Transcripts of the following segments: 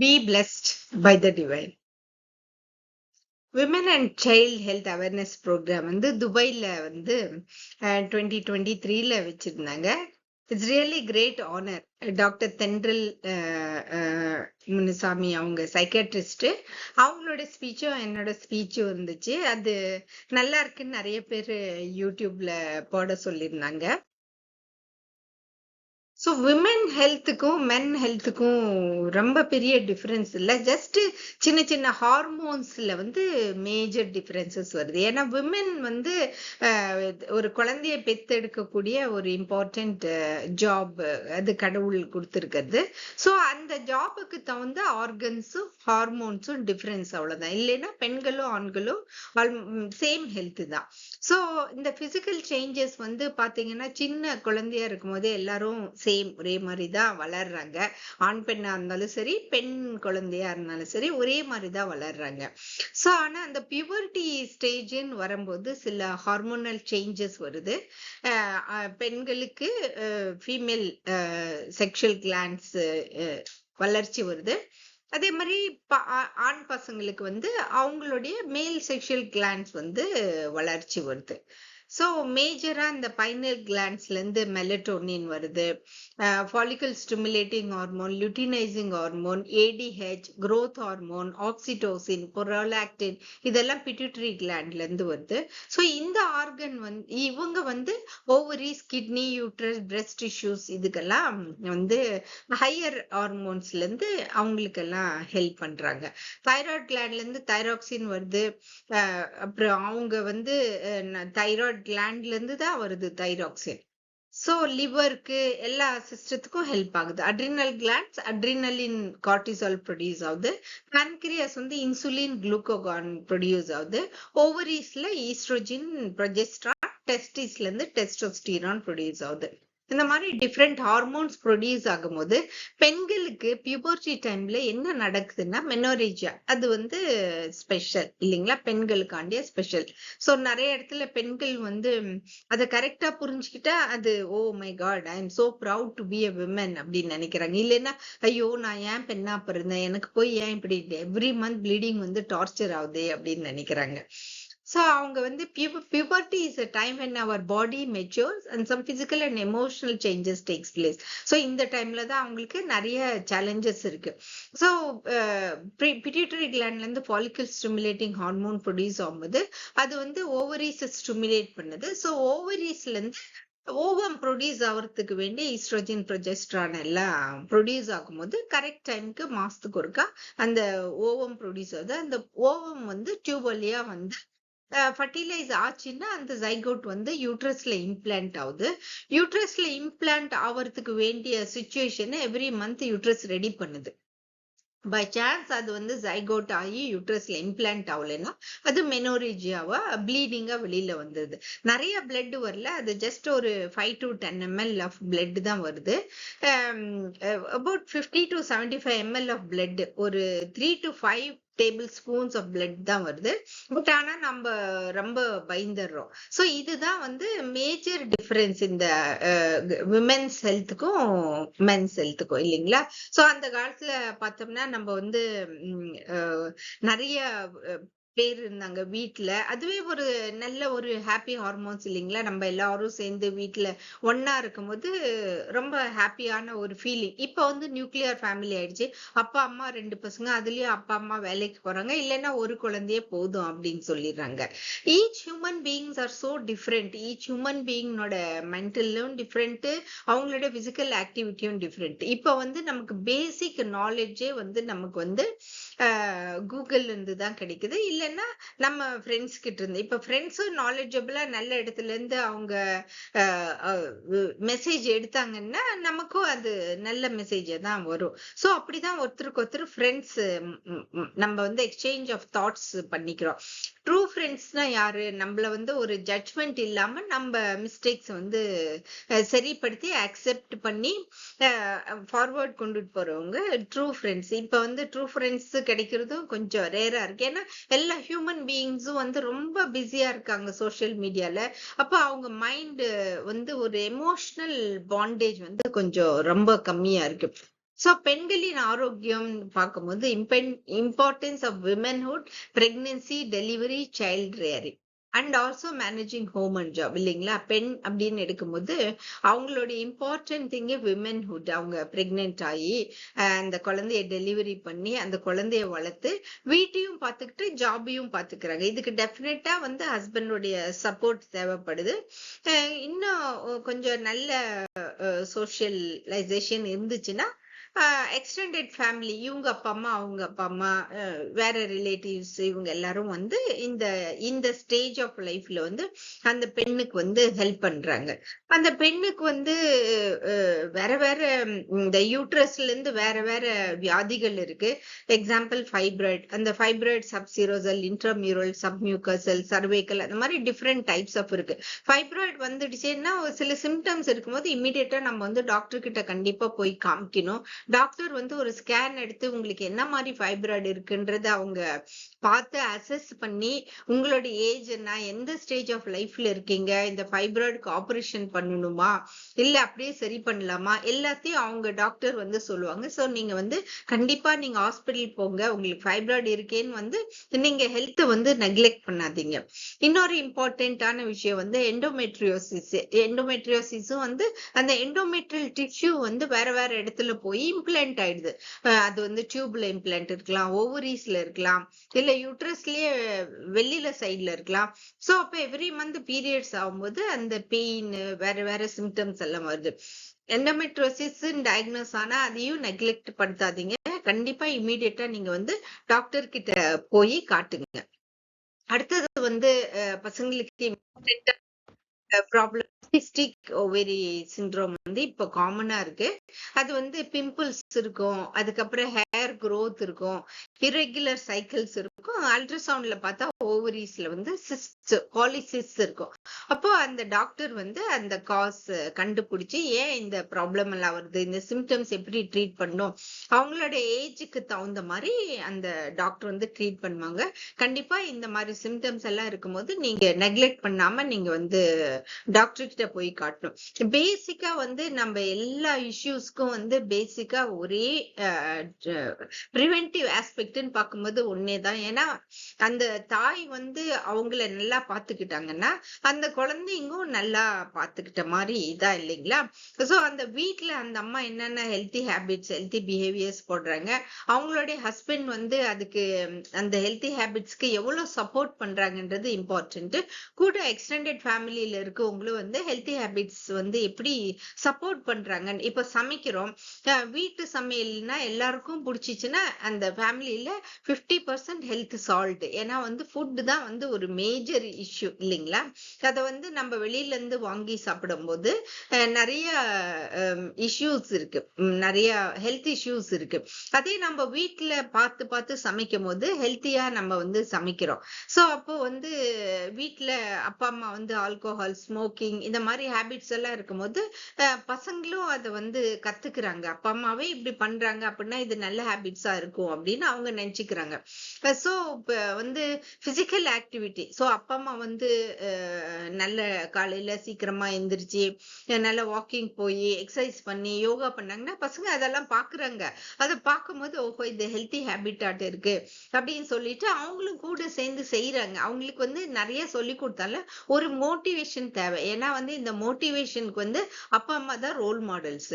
Be blessed by the divine. Women and child health awareness programme வந்து துபாயில வந்து 2023ல வச்சிருந்தாங்க. It's really great honour. Doctor Thendral Munusamy அவங்க சைக்காட்ரிஸ்ட், அவங்களோட ஸ்பீச்சும் என்னோட ஸ்பீச்சும் இருந்துச்சு. அது நல்லா இருக்குன்னு நிறைய பேர் யூடியூப்ல போட சொல்லியிருந்தாங்க. ஸோ விமென் ஹெல்த்துக்கும் மென் ஹெல்த்துக்கும் ரொம்ப பெரிய டிஃப்ரென்ஸ் இல்லை. ஜஸ்ட் சின்ன சின்ன ஹார்மோன்ஸ்ல வந்து மேஜர் டிஃப்ரென்சஸ் வருது. ஏன்னா விமென் வந்து ஒரு குழந்தைய பெத்தெடுக்கக்கூடிய ஒரு இம்பார்ட்டன்ட் ஜாப் அது கடவுள் கொடுத்துருக்கிறது. ஸோ அந்த ஜாபுக்கு தகுந்த ஆர்கன்ஸும் ஹார்மோன்ஸும் டிஃப்ரென்ஸ், அவ்வளோதான். இல்லைன்னா பெண்களும் ஆண்களும் சேம் ஹெல்த் தான். ஸோ இந்த பிசிக்கல் சேஞ்சஸ் வந்து பார்த்தீங்கன்னா சின்ன குழந்தையா இருக்கும் போதே எல்லாரும் சேம் ஒரே மாதிரி தான் வளர்றாங்க. ஆண் பெண்ணா இருந்தாலும் சரி, பெண் குழந்தையா இருந்தாலும் சரி, ஒரே மாதிரி தான் வளர்றாங்க. ஸோ ஆனா அந்த பியூபர்ட்டி ஸ்டேஜ்ன்னு வரும்போது சில ஹார்மோனல் சேஞ்சஸ் வருது. பெண்களுக்கு ஃபீமேல் செக்ஷுவல் கிளான்ஸ் வளர்ச்சி வருது. அதே மாதிரி ஆண் பசங்களுக்கு வந்து அவங்களுடைய மேல் செக்ஷுவல் கிளான்ஸ் வந்து வளர்ச்சி வருது. ஸோ மேஜரா இந்த பைனல் கிளான்ஸ்ல இருந்து மெலட்டோனின் வருது, follicle stimulating hormone, luteinising hormone, ADH, growth hormone, oxytocin, prolactin, இதெல்லாம் பிட்யூட்டரி கிளாண்ட்ல இருந்து வருது. ஸோ இந்த ஆர்கன் வந்து இவங்க வந்து ovaries, kidney, uterus, breast tissues இதுக்கெல்லாம் வந்து ஹையர் ஹார்மோன்ஸ்ல இருந்து அவங்களுக்கெல்லாம் ஹெல்ப் பண்றாங்க. தைராய்டு கிளாண்ட்ல இருந்து தைராக்சின் வருது. அப்புறம் அவங்க வந்து தைராய்டு கிளாண்ட்ல இருந்து தான் வருது தைராக்சின். ஸோ லிவருக்கு எல்லா சிஸ்டத்துக்கும் ஹெல்ப் ஆகுது. Adrenal glands adrenaline cortisol produce ஆகுது. பான்கிரியாஸ் வந்து இன்சுலின் குளுக்கோகான் ப்ரொடியூஸ் ஆகுது. ஓவரீஸ்ல ஈஸ்ட்ரோஜின், ப்ரொஜெஸ்ட்ரான், டெஸ்டிஸ்ல இருந்து டெஸ்டோஸ்டிரான் ப்ரொடியூஸ் ஆகுது. இந்த மாதிரி டிஃப்ரெண்ட் ஹார்மோன்ஸ் ப்ரொடியூஸ் ஆகும்போது பெண்களுக்கு பியூபர்ட்டி டைம்ல என்ன நடக்குதுன்னா மெனோரேஜியா, அது வந்து ஸ்பெஷல் இல்லைங்களா, பெண்களுக்காண்டிய ஸ்பெஷல். ஸோ நிறைய இடத்துல பெண்கள் வந்து அதை கரெக்டா புரிஞ்சுக்கிட்டா அது oh my God, I am so proud to be a women அப்படின்னு நினைக்கிறாங்க. இல்லைன்னா ஐயோ நான் ஏன் பெண்ணா பிறந்தேன், எனக்கு போய் ஏன் இப்படி எவ்ரி மந்த் ப்ளீடிங் வந்து டார்ச்சர் ஆகுதே அப்படின்னு நினைக்கிறாங்க. So அவங்க வந்து puberty is a time when our body matures and some physical and emotional changes takes place. So இந்த டைம்ல தான் அவங்களுக்கு நிறைய challenges இருக்கு. So pituitary glandல இருந்து follicle stimulating hormone produce ஆகும்போது அது வந்து ovaries stimulate பண்ணுது. So ovariesல இருந்து ஓவம் ப்ரொடியூஸ் ஆகிறதுக்கு வேண்டி ஈஸ்ட்ரோஜன், ப்ரொஜெஸ்ட்ரான் எல்லாம் ப்ரொடியூஸ் ஆகும்போது கரெக்ட் டைமுக்கு மாசத்துக்கு ஒருக்கா அந்த ஓவம் ப்ரொடியூஸ் ஆகுது. அந்த ஓவம் வந்து டியூப் வழியா வந்து ஃபர்டிலைஸ் ஆச்சுன்னா அந்த ஜைகோட் வந்து யூட்ரஸ்ல இம்ப்ளான்ட் ஆகுது. யூட்ரஸ்ல இம்ப்ளான்ட் ஆகிறதுக்கு வேண்டிய சுச்சுவேஷனை எவ்ரி மந்த் யூட்ரஸ் ரெடி பண்ணுது. பை சான்ஸ் அது வந்து ஜைகோட் ஆகி யூட்ரஸ்ல இம்ப்ளான்ட் ஆகலைன்னா அது மெனோரேஜியாவா ப்ளீடிங்கா வெளியில வந்தது. நிறைய பிளட் வரல, அது ஜஸ்ட் ஒரு 5 to 10 ml ஆஃப் பிளட் தான் வருது. About 50 to 75 ml of blood, ஒரு 3 to 5 tablespoons of blood தான் வருது. பட் ஆனா நம்ம ரொம்ப பயந்துடுறோம். ஸோ இதுதான் வந்து மேஜர் டிஃபரன்ஸ் இந்த விமென்ஸ் ஹெல்த்துக்கும் மென்ஸ் ஹெல்த்துக்கும் இல்லைங்களா. ஸோ அந்த காலத்துல பார்த்தோம்னா நம்ம வந்து நிறைய பேர் இருந்தாங்க வீட்டுல. அதுவே ஒரு நல்ல ஒரு ஹாப்பி ஹார்மோன்ஸ் இல்லைங்களா. நம்ம எல்லாரும் சேர்ந்து வீட்டுல ஒன்னா இருக்கும்போது ரொம்ப ஹாப்பியான ஒரு ஃபீலிங். இப்ப வந்து நியூக்ளியர் ஃபேமிலி ஆயிடுச்சு. அப்பா அம்மா 2 பசங்க, அதுலயும் அப்பா அம்மா வேலைக்கு போறாங்க, இல்லைன்னா ஒரு குழந்தையே போதும் அப்படின்னு சொல்லிடுறாங்க. Each human beings are so different. Each human பீயிங்கோட மென்டலும் டிஃப்ரெண்ட், அவங்களோட பிசிக்கல் ஆக்டிவிட்டியும் டிஃப்ரெண்ட். இப்ப வந்து நமக்கு பேசிக் நாலேஜே வந்து நமக்கு வந்து கூகுள்ல இருந்து தான் கிடைக்குது, இல்லைன்னா நம்ம ஃப்ரெண்ட்ஸ் கிட்ட இருந்து. இப்ப ஃப்ரெண்ட்ஸும் நாலேஜபிளா நல்ல இடத்துல இருந்து அவங்க மெசேஜ் எடுத்தாங்கன்னா நமக்கும் அது நல்ல மெசேஜ் தான் வரும். ஸோ அப்படிதான் ஒருத்தருக்கு ஒருத்தர் ஃப்ரெண்ட்ஸ் நம்ம வந்து எக்ஸ்சேஞ்ச் ஆஃப் தாட்ஸ் பண்ணிக்கிறோம். ட்ரூ ஃப்ரெண்ட்ஸ்னா யாரு, நம்மள வந்து ஒரு ஜட்ஜ்மெண்ட் இல்லாம நம்ம மிஸ்டேக்ஸ் வந்து சரிப்படுத்தி அக்செப்ட் பண்ணி ஃபார்வர்ட் கொண்டுட்டு போறவங்க ட்ரூ ஃப்ரெண்ட்ஸ். இப்ப வந்து ட்ரூ ஃப்ரெண்ட்ஸ் கிடைக்கிறதும் கொஞ்சம் ரேரா இருக்கு. ஏன்னா எல்லா ஹியூமன் பீயிங்ஸும் வந்து ரொம்ப பிஸியா இருக்காங்க சோசியல் மீடியால. அப்ப அவங்க மைண்ட் வந்து ஒரு எமோஷனல் பாண்டேஜ் வந்து கொஞ்சம் ரொம்ப கம்மியா இருக்கு. சோ பெண்களின் ஆரோக்கியம் பார்க்கும்போது importance of womanhood, pregnancy, delivery, child rearing and also managing home and job இல்லைங்களா? பெண் அப்படின்னு எடுக்கும்போது அவங்களுடைய இம்பார்ட்டன்ட் திங்கு விமென்ஹுட். அவங்க பிரெக்னென்ட் ஆகி அந்த குழந்தைய டெலிவரி பண்ணி அந்த குழந்தைய வளர்த்து வீட்டையும் பார்த்துக்கிட்டு ஜாபையும் பார்த்துக்கிறாங்க. இதுக்கு டெஃபினட்டா வந்து ஹஸ்பண்டுடைய சப்போர்ட் தேவைப்படுது. இன்னும் கொஞ்சம் நல்ல சோஷியலைசேஷன் இருந்துச்சுன்னா எக்ஸ்டெண்டட் ஃபேமிலி, இவங்க அப்பா அம்மா அவங்க அப்பா அம்மா வேற ரிலேட்டிவ்ஸ் இவங்க எல்லாரும் வந்து இந்த இந்த ஸ்டேஜ் ஆஃப் லைஃப்ல வந்து அந்த பெண்ணுக்கு வந்து ஹெல்ப் பண்றாங்க. அந்த பெண்ணுக்கு வந்து வேற வேற இந்த யூட்ரஸ்ல இருந்து வேற வேற வியாதிகள் இருக்கு. எக்ஸாம்பிள் ஃபைப்ராய்ட், அந்த ஃபைப்ராய்ட் சப்சிரோசல், இன்ட்ராமியூரல், சப்மியூக்கசல், சர்வைக்கல், அந்த மாதிரி டிஃப்ரெண்ட் டைப்ஸ் ஆஃப் இருக்கு. ஃபைப்ராய்ட் வந்துடுச்சுன்னா சில சிம்டம்ஸ் இருக்கும்போது இம்மிடியேட்டா நம்ம வந்து டாக்டர் கிட்ட கண்டிப்பா போய் காமிக்கணும். டாக்டர் வந்து ஒரு ஸ்கேன் எடுத்து உங்களுக்கு என்ன மாதிரி ஃபைப்ராய்டு இருக்குன்றத அவங்க பார்த்து அசஸ் பண்ணி உங்களோட ஏஜ் என்ன, எந்த ஸ்டேஜ் ஆஃப் லைஃப்ல இருக்கீங்க, இந்த ஃபைப்ராய்டுக்கு ஆபரேஷன் பண்ணணுமா இல்ல அப்படியே சரி பண்ணலாமா, எல்லாத்தையும் அவங்க டாக்டர் வந்து சொல்லுவாங்க. ஸோ நீங்க வந்து கண்டிப்பா நீங்க ஹாஸ்பிட்டல் போங்க. உங்களுக்கு ஃபைப்ராய்டு இருக்கேன்னு வந்து நீங்க ஹெல்த் வந்து நெக்லெக்ட் பண்ணாதீங்க. இன்னொரு இம்பார்ட்டன்டான விஷயம் வந்து எண்டோமெட்ரியோசிஸ். எண்டோமெட்ரியோசிஸும் வந்து அந்த எண்டோமெட்ரியல் டிஷ்யூ வந்து வேற வேற இடத்துல போய் இம்ப்ளான்ட் ஆயிடுது. அது வந்து டியூப்ல இம்ப்ளான்ட் இருக்கலாம், ஓவரீஸ்ல இருக்கலாம், இல்ல யூட்ரஸ்லயே வெளியில சைட்ல இருக்கலாம். சோ அப்ப எவ்ரி மந்த் பீரியட்ஸ் ஆகும்போது அந்த பெயின் வேற வேற சிம்டம்ஸ் எல்லாம் வருது. எண்டோமெட்ரோசிஸ் டயக்னோஸ் ஆனா அதையும் நெக்லெக்ட் படுத்தாதீங்க. கண்டிப்பா இமீடியட்டா நீங்க வந்து டாக்டர் கிட்ட போய் காட்டுங்க. அடுத்தது வந்து பசங்களுக்கு ப்ராப்ளம் சிஸ்டிக் ஓவேரி சிண்ட்ரோம் வந்து இப்போ காமனா இருக்கு. அது வந்து பிம்பிள்ஸ் இருக்கும், அதுக்கப்புறம் ஹேர் growth இருக்கும், irregular சைக்கிள்ஸ் இருக்கும். அல்ட்ராசவுண்ட்ல பார்த்தா ஓவரீஸ்ல வந்து சிஸ்ட், பாலிசிஸ்ட் இருக்கும். அப்போ அந்த டாக்டர் வந்து அந்த காஸ் கண்டுபிடிச்சு ஏன் இந்த ப்ராப்ளம் எல்லாம் வருது, இந்த சிம்டம்ஸ் எப்படி ட்ரீட் பண்ணும், அவங்களோட ஏஜுக்கு தகுந்த மாதிரி அந்த டாக்டர் வந்து ட்ரீட் பண்ணுவாங்க. கண்டிப்பா இந்த மாதிரி சிம்டம்ஸ் எல்லாம் இருக்கும்போது நீங்க நெக்லெக்ட் பண்ணாம நீங்க வந்து டாக்டர் கிட்ட போய் காட்டணும். பேசிக்கா வந்து நம்ம எல்லா இஷ்யூஸ்க்கும் வந்து பேசிக்கா ஒரே ப்ரிவென்டிவ் ஆஸ்பெக்ட்னு பார்க்கும்போது ஒன்னேதான். ஏன்னா அந்த தாய் வந்து அவங்கள நல்லா பாத்துக்கிட்டாங்கன்னா அந்த குழந்தைங்களும் நல்லா பாத்துக்கிட்ட மாதிரி இதா இல்லைங்களா? சோ அந்த வீட்டுல அந்த அம்மா என்னென்ன ஹெல்த்தி ஹேபிட்ஸ், ஹெல்த்தி பிஹேவியர்ஸ் போடுறாங்க, அவங்களுடைய ஹஸ்பண்ட் வந்து அதுக்கு அந்த ஹெல்த்தி ஹேபிட்ஸ்க்கு எவ்வளவு சப்போர்ட் பண்றாங்கன்றது இம்பார்ட்டன்ட். கூட எக்ஸ்டெண்டட் ஃபேமிலியில இருக்கவங்களும் வந்து ஹெல்த்தி ஹேபிட்ஸ் வந்து எப்படி சப்போர்ட் பண்றாங்க. இப்ப சமைக்கிறோம், வீட்டு சமையல்னா எல்லாருக்கும் பிடிச்சிச்சுன்னா அந்த ஃபேமிலியில 50% ஹெல்த் சால்ட். ஏன்னா வந்து ஃபுட் தான் வந்து ஒரு மேஜர் இஷ்யூ இல்லைங்களா? அதை வந்து நம்ம வெளியில இருந்து வாங்கி சாப்பிடும் போது நிறைய இஷ்யூஸ் இருக்கு, நிறைய ஹெல்த் இஷ்யூஸ் இருக்கு. அதே நம்ம வீட்டுல பார்த்து பார்த்து சமைக்கும் போது ஹெல்த்தியா நம்ம வந்து சமைக்கிறோம். சோ அப்போ வந்து வீட்டுல அப்பா அம்மா வந்து ஆல்கோஹால், ஸ்மோக்கிங் இந்த மாதிரி ஹேபிட்ஸ் எல்லாம் இருக்கும்போது பசங்களும் அதை வந்து கத்துக்கிறாங்க. அப்பா அம்மாவே இப்படி பண்றாங்க அப்படின்னா இது நல்ல ஹேபிட்ஸா இருக்கும் அப்படின்னு அவங்க நினைச்சுக்கிறாங்க. சோ வந்து பிசிக்கல் ஆக்டிவிட்டி, சோ அப்பா அம்மா வந்து நல்ல காலையில சீக்கிரமா எந்திரிச்சு நல்ல வாக்கிங் போய் எக்ஸசைஸ் பண்ணி யோகா பண்ணாங்கன்னா பசங்க அதெல்லாம் பாக்குறாங்க. அதை பார்க்கும்போது ஓஹோ இது ஹெல்த்தி ஹேபிட்டாட் இருக்கு அப்படின்னு சொல்லிட்டு அவங்களும் கூட சேர்ந்து செய்யறாங்க. அவங்களுக்கு வந்து நிறைய சொல்லி கொடுத்தாலும் ஒரு மோட்டிவேஷன் தேவை. ஏன்னா வந்து இந்த மோட்டிவேஷனுக்கு வந்து அப்பா அம்மா தான் ரோல் மாடல்ஸ்.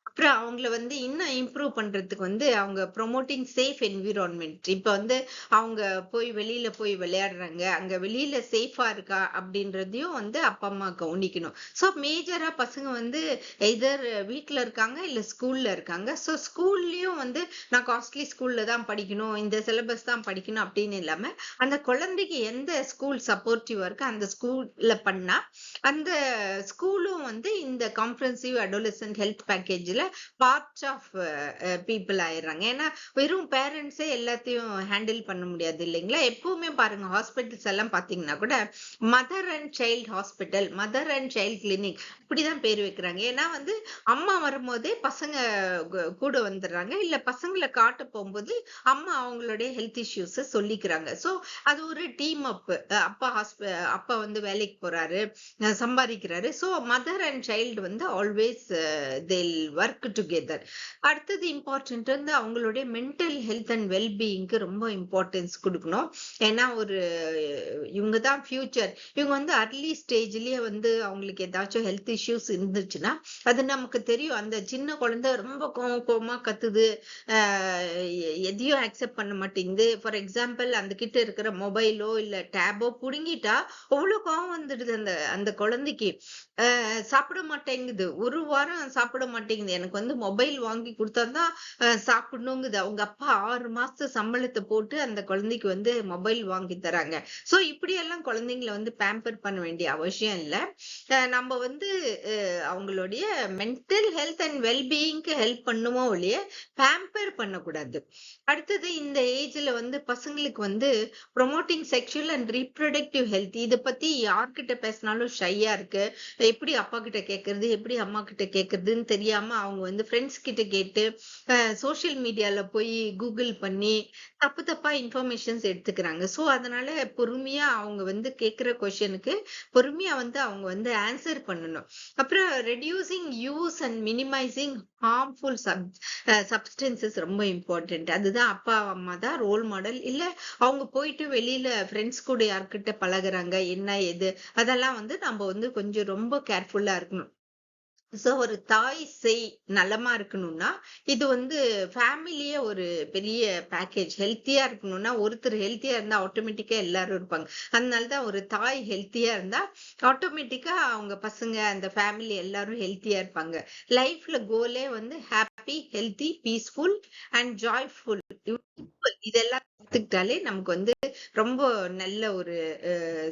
அப்புறம் அவங்கள வந்து இன்னும் இம்ப்ரூவ் பண்றதுக்கு வந்து அவங்க ப்ரொமோட்டிங் சேஃப் என்விரான்மெண்ட். இப்ப வந்து அவங்க போய் வெளியில போய் விளையாடுறாங்க, அங்க வெளியில சேஃபா இருக்கா அப்படின்றதையும் வந்து அப்பா அம்மா கவனிக்கணும். ஸோ மேஜரா பசங்க வந்து எதர் வீட்டுல இருக்காங்க இல்ல ஸ்கூல்ல இருக்காங்க. ஸோ ஸ்கூல்லயும் வந்து நான் காஸ்ட்லி ஸ்கூல்ல தான் படிக்கணும், இந்த சிலபஸ் தான் படிக்கணும் அப்படின்னு இல்லாம அந்த குழந்தைக்கு எந்த ஸ்கூல் சப்போர்ட்டிவா இருக்கு அந்த ஸ்கூல்ல பண்ணா அந்த ஸ்கூலும் வந்து இந்த காம்ப்ரஹென்சிவ் அடோலசன்ட் ஹெல்த் பேக்கேஜ்ல பார்ட் ஆஃப் பீப்புள் ஆயிடுறாங்க. ஏன்னா வெறும் பேரண்ட்ஸே எல்லாத்தையும் ஹேண்டில் பண்ண முடியாது இல்லைங்களா? எப்பவுமே பாருங்க ஹாஸ்பிட்டல்ஸ் எல்லாம் பாத்தீங்கன்னா கூட mother and child hospital, mother and child clinic இப்படிதான் பேர் வைக்கிறாங்க. ஏன்னா வந்து அம்மா வரும்போதே பசங்க கூட வந்துடுறாங்க, இல்ல பசங்களை காட்ட போகும்போது அம்மா அவங்களுடைய ஹெல்த் இஷ்யூஸ் சொல்லிக்கிறாங்க. சோ அது ஒரு டீம் அப். அப்பா வந்து வேலைக்கு போறாரு, சம்பாதிக்கிறாரு. சோ மதர் அண்ட் சைல்டு வந்து ஆல்வேஸ் தேல் ஒர்க் ஒர்க் டுகெதர். அடுத்தது இம்பார்ட்டன்ட் வந்து அவங்களுடைய மென்டல் ஹெல்த் அண்ட் வெல்பீயிங்க்கு ரொம்ப இம்பார்ட்டன்ஸ் கொடுக்கணும். ஏன்னா இவங்க தான் ஃபியூச்சர். இவங்க வந்து அர்லி ஸ்டேஜ்லயே வந்து அவங்களுக்கு ஏதாச்சும் ஹெல்த் இஷ்யூஸ் இருந்துச்சுன்னா அது நமக்கு தெரியும். அந்த சின்ன குழந்தை ரொம்ப கோவமா கத்துது, எதையும் அக்செப்ட் பண்ண மாட்டேங்குது. ஃபார் எக்ஸாம்பிள் அந்த கிட்ட இருக்கிற மொபைலோ இல்ல டேபோ புடுங்கிட்டா அவ்வளவு கோவம் வந்துடுது அந்த அந்த குழந்தைக்கு. சாப்பிட மாட்டேங்குது, ஒரு வாரம் சாப்பிட மாட்டேங்குது. எனக்கு வந்து மொபைல் வாங்கி கொடுத்தாதான் சாப்பிடணுங்குது. அவங்க அப்பா 6 மாசத்து சம்பளத்தை போட்டு அந்த குழந்தைக்கு வந்து மொபைல் வாங்கி தராங்க. சோ இப்படி எல்லாம் குழந்தைங்களை வந்து பேம்பர் பண்ண வேண்டிய அவசியம் இல்லை. நம்ம வந்து அவங்களுடைய மென்டல் ஹெல்த் அண்ட் வெல்பீயிங்க்கு ஹெல்ப் பண்ணுவோம் ஒழிய பேம்பர் பண்ணக்கூடாது. அடுத்தது இந்த ஏஜ்ல வந்து பசங்களுக்கு வந்து promoting sexual and reproductive health இதை பத்தி யார்கிட்ட பேசினாலும் ஷையா இருக்கு. எப்படி அப்பா கிட்ட கேட்கறது, எப்படி அம்மா கிட்ட கேட்கறதுன்னு தெரியாம அவங்க வந்து ஃப்ரெண்ட்ஸ் கிட்ட கேட்டு சோசியல் மீடியால போய் கூகுள் பண்ணி தப்பு தப்பா இன்ஃபர்மேஷன்ஸ் எடுத்துக்கிறாங்க. ஸோ அதனால பொறுமையா அவங்க வந்து கேட்கிற கொஸ்டினுக்கு பொறுமையா வந்து அவங்க வந்து ஆன்சர் பண்ணணும். அப்புறம் reducing use and minimising harmful substances ரொம்ப இம்பார்ட்டன்ட். அதுதான் அப்பா அம்மா தான் ரோல் மாடல். இல்ல அவங்க போயிட்டு வெளியில ஃப்ரெண்ட்ஸ் கூட யார்கிட்ட பழகுறாங்க என்ன எது அதெல்லாம் வந்து நம்ம வந்து கொஞ்சம் ரொம்ப கேர்ஃபுல்லா இருக்கணும். சோ ஒரு தாய் சேய் நலமா இருக்கணும்னா இது வந்து ஃபேமிலியே ஒரு பெரிய பேக்கேஜ். ஹெல்த்தியா இருக்கணும்னா ஒருத்தர் ஹெல்த்தியா இருந்தா ஆட்டோமேட்டிக்கா எல்லாரும் இருப்பாங்க. அதனாலதான் ஒரு தாய் ஹெல்த்தியா இருந்தா ஆட்டோமேட்டிக்கா அவங்க பசங்க அந்த ஃபேமிலி எல்லாரும் ஹெல்த்தியா இருப்பாங்க. லைஃப்ல கோலே வந்து happy, healthy, peaceful and joyful. இதெல்லாம் கத்துக்கிட்டாலே நமக்கு வந்து ரொம்ப நல்ல ஒரு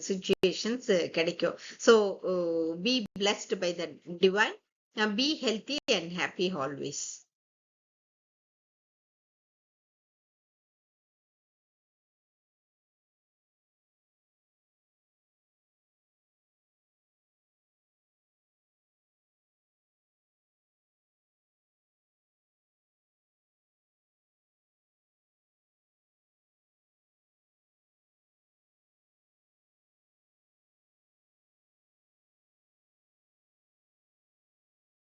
சுச்சுவேஷன்ஸ் கிடைக்கும். So be blessed by the divine. Be healthy and happy always.